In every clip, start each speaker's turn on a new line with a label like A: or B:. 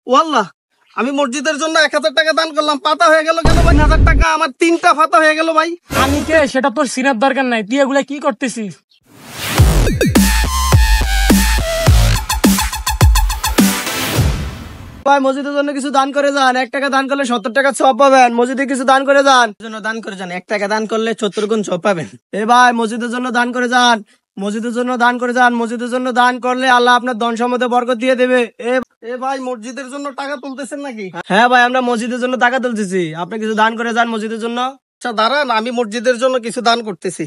A: ওয়াল্লাহ, আমি মসজিদের জন্য 1000 টাকা দান করলাম, পাতা হয়ে গেল কেন ভাই? 1000 টাকা আমার 3টা পাতা হয়ে গেল ভাই।
B: আমি কে সেটা তোর সিনার দরকার নাই, তুই এগুলা কি করতেছিস?
A: ভাই মসজিদের জন্য কিছু দান করে যান, 1 টাকা দান করলে 70 টাকা সওয়াব পাবেন। মসজিদে কিছু দান করে যান, জন্য দান করে যান, 1 টাকা দান করলে 70 গুণ সওয়াব পাবেন। এ ভাই মসজিদের জন্য দান করে যান, মসজিদের জন্য দান করে যান। মসজিদের জন্য দান করলে আল্লাহ আপনার ধন সম্পদে বরকত দিয়ে দেবে। এ ভাই মসজিদের জন্য টাকা তুলতেছেন নাকি? হ্যাঁ ভাই, আমরা মসজিদের জন্য টাকা তুলতেছি, আপনি কিছু দান করে যান মসজিদের জন্য। আচ্ছা দাঁড়ান, আমি মসজিদের জন্য কিছু দান করতেছি।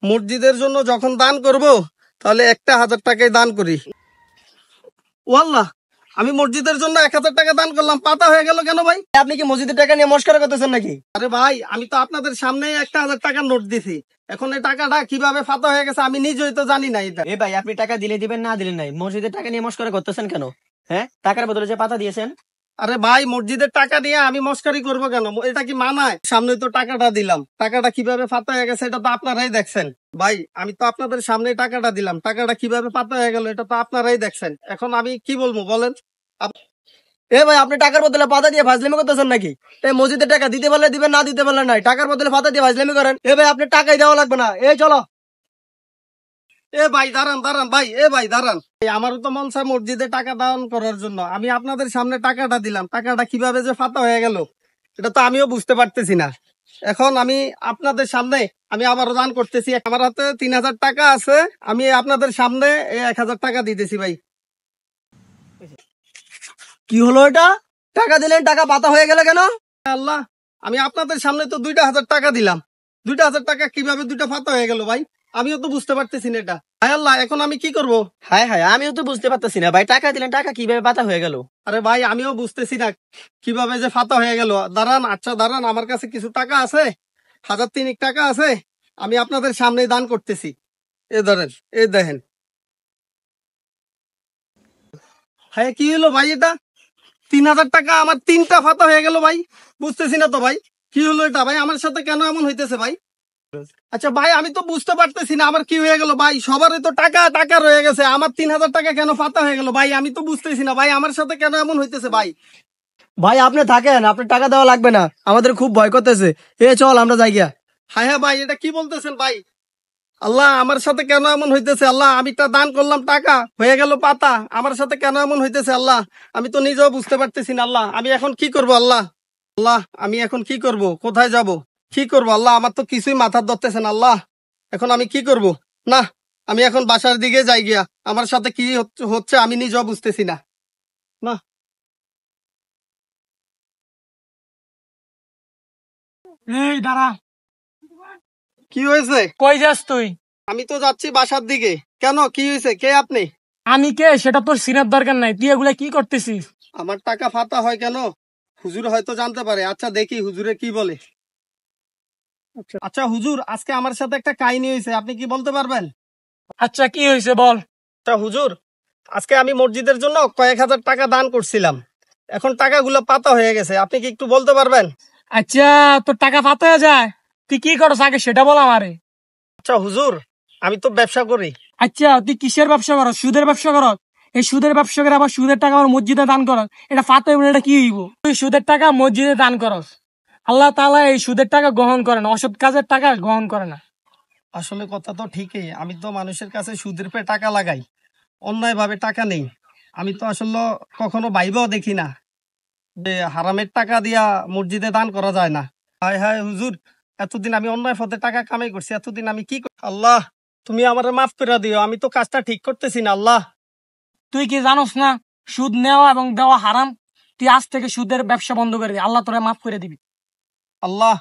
A: মসজিদের জন্য যখন দান করব তাহলে 1000 টাকাই দান করি। ওয়াল্লাহ, আমি মসজিদের জন্য 1000 টাকা দান করলাম, পাতা হয়ে গেল কেন ভাই? আপনি কি মসজিদের টাকা নিয়ে মস্করা করতেছেন নাকি? আরে ভাই, আমি তো আপনাদের সামনে 1000 টাকার নোট দিছি, এখন এই টাকাটা কিভাবে ফাতা হয়ে গেছে আমি নিজেই তো জানি না। এটা
C: ভাই আপনি টাকা দিলে দিবেন, না দিলে নাই। মসজিদের টাকা নিয়ে মস্করা করতেছেন কেন? হ্যাঁ, টাকার বদলে যে পাতা দিয়েছেন।
A: আরে ভাই, মসজিদের টাকা নিয়ে আমি মস্কারি করবো কেন? এটা কি মানায়? সামনে তো টাকাটা দিলাম, টাকাটা কিভাবে ফাতা হয়ে গেছে এটা তো আপনারাই দেখছেন। ভাই আমি তো আপনাদের সামনে টাকাটা দিলাম, টাকাটা কিভাবে পাতা হয়ে গেল এটা তো আপনারাই দেখছেন। এখন আমি কি বলবো বলেন? এ ভাই, আপনি টাকার বদলে পাতা দিয়ে ফাজলামি করতেছেন নাকি? এই মসজিদের টাকা দিতে পারলে দিবেন, না দিতে পারলে নাই। টাকার বদলে পাতা দিয়ে ফাজলামি করেন। এ ভাই, আপনি টাকাই দেওয়া লাগবে না, এই চলো। এ ভাই দাঁড়ান দাঁড়ান ভাই, এ ভাই দাঁড়ান। আমারও তো মন চায় মসজিদে টাকা দান করার জন্য, আমি আপনাদের সামনে টাকাটা দিলাম, টাকাটা কিভাবে যে ফাতা হয়ে গেল এটা তো আমিও বুঝতে পারতেছি না। এখন আমি আপনাদের সামনে আমি আবারও দান করতেছি। আমার হাতে 3000 টাকা আছে, আমি আপনাদের সামনে 1000 টাকা দিতেছি ভাই। কি হলো এটা? টাকা দিলেন, টাকা পাতা হয়ে গেল কেন? আল্লাহ, আমি আপনাদের সামনে তো 2000 টাকা দিলাম, 2000 টাকা কিভাবে 2টা পাতা হয়ে গেল ভাই? আমিও তো বুঝতে পারতেছি না এটা। হায় আল্লাহ, এখন আমি কি করব?
C: হায় হায়, আমিও তো বুঝতে পারতেছি না ভাই, টাকা দিলেন, টাকা কিভাবে পাতা হয়ে গেল?
A: আরে ভাই, আমিও বুঝতেছি না কিভাবে যে ফাতা হয়ে গেল। দাঁড়ান, আচ্ছা দাঁড়ান, আমার কাছে কিছু টাকা আছে, 1003 টাকা আছে, আমি আপনাদের সামনে দান করতেছি। এ ধরেন, এ দেখেন। হ্যাঁ, কি হলো ভাই? এটা 3000 টাকা আমার 3টা ফাতা হয়ে গেল ভাই, বুঝতেছি না তো ভাই কি হলো এটা। ভাই আমার সাথে কেন এমন হইতেছে ভাই? আচ্ছা ভাই, আমি তো বুঝতে পারতেছি না আমার কি হয়ে গেল ভাই। সবারই তো টাকা টাকা রয়ে গেছে, আমার 3000 টাকা কেন ফাতা হয়ে গেল ভাই? আমি তো বুঝতেছি না ভাই, আমার সাথে কেন এমন হইতেছে ভাই। ভাই আপনি থাকেন, আপনি টাকা দেওয়া লাগবে না, আমাদের খুব ভয় করতেছে। এ চল আমরা যাই গিয়া। হ্যাঁ হ্যাঁ ভাই, এটা কি বলতেছেন ভাই? আল্লাহ, আমার সাথে কেন এমন হইতেছে? আল্লাহ, আমি তো দান করলাম, টাকা হয়ে গেল পাতা, আমার সাথে কেন এমন হইতেছে? আল্লাহ, আমি তো নিজেও বুঝতে পারতেছি না। আল্লাহ, আমি এখন কি করব? আল্লাহ আল্লাহ, আমি এখন কি করব? কোথায় যাব? কি করব? আল্লাহ, আমার তো কিছুই মাথার ধরতেছে না। আল্লাহ, এখন আমি কি করব? না, আমি এখন বাসার দিকে যাই গিয়া, আমার সাথে কি হচ্ছে আমি নিজেও বুঝতেছি না। না,
B: এই দাঁড়া,
A: কি হয়েছে?
B: কই যাস তুই?
A: আমি তো যাচ্ছি বাসার দিকে। কেন, কি হয়েছে? কে আপনি?
B: আমি কে সেটা তোর সিনার দরকার নাই, তুই এগুলা কি করতেছিস?
A: আমার টাকা ফাতা হয় কেন? হুজুর হয়তো জানতে পারে। আচ্ছা দেখি হুজুরে কি বলে। আচ্ছা হুজুর, আজকে আমার সাথে একটা কাহিনী হয়েছে, আপনি কি বলতে পারবেন?
B: আচ্ছা কি হয়েছে বল।
A: আচ্ছা হুজুর, আজকে আমি মসজিদের জন্য কয়েক হাজার টাকা দান করছিলাম, এখন টাকাগুলো পাতা হয়ে গেছে, আপনি কি একটু বলতে পারবেন?
B: আচ্ছা, তোর টাকা ফাতে যায়, তুই কি করস আগে সেটা বল আমারে।
A: আচ্ছা হুজুর, আমি তো ব্যবসা করি।
B: আচ্ছা, তুই কিসের ব্যবসা করস? সুদের ব্যবসা করস? এই সুদের ব্যবসা করে আবার সুদের টাকা আমার মসজিদে দান করস, এটা ফাতে হইব না, এটা কি হইব? তুই সুদের টাকা মসজিদে দান করস, আল্লাহ তাআলা এই সুদের টাকা গ্রহণ করে না, অসৎ কাজের টাকা গ্রহণ করে না।
A: আসলে কথা তো ঠিকই, আমি তো মানুষের কাছে সুদের পে টাকা লাগাই, অন্যায় ভাবে টাকা নেই। আমি তো আসলে কখনো ভাইবাও দেখি না যে হারামের টাকা দিয়া মসজিদে দান করা যায় না। হায় হায় হুজুর, এতদিন আমি অন্যায় পথে টাকা কামাই করছি, এতদিন আমি কি আল্লাহ, তুমি আমারে মাফ করে দিও, আমি তো কাজটা ঠিক করতেছি না। আল্লাহ,
B: তুই কি জানোস না সুদ নেওয়া এবং দেওয়া হারাম? তুই আজ থেকে সুদের ব্যবসা বন্ধ করে দিবি, আল্লাহ তোরা মাফ করে দিবি।
A: আল্লাহ,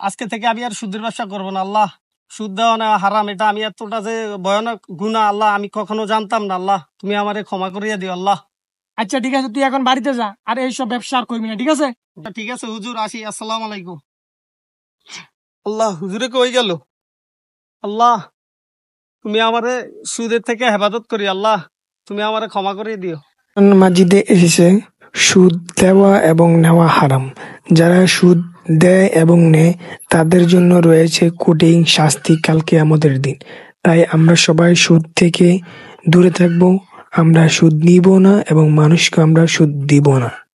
A: আজকে থেকে আমি আর সুদের ব্যবসা করবো না। আল্লাহ, সুদ দেওয়া না হারাম, এটা আমি এতটা যে ভয়ানক গুনাহ আল্লাহ আমি কখনো জানতাম না। আল্লাহ, তুমি আমারে ক্ষমা করিয়া দিও। আল্লাহ,
B: আচ্ছা ঠিক আছে, তুই এখন বাড়িতে যা, আর এইসব ব্যবসা আর করবি না, ঠিক আছে?
A: ঠিক আছে হুজুর, আসি। আসসালামু আলাইকুম। আল্লাহ, হুজুরে কই গেল? আল্লাহ, তুমি আমারে সুদের থেকে হেফাজত করি। আল্লাহ, তুমি আমারে ক্ষমা করিয়ে দিও।
D: মাজিদে এসেছে সুদ দেওয়া এবং নেওয়া হারাম। যারা সুদ দেয় এবং নেয় তাদের জন্য রয়েছে কঠিন শাস্তি কাল কিয়ামতের দিন। তাই আমরা সবাই সুদ থেকে দূরে থাকবো আমরা সুদ নিব না এবং মানুষকে আমরা সুদ দিব না।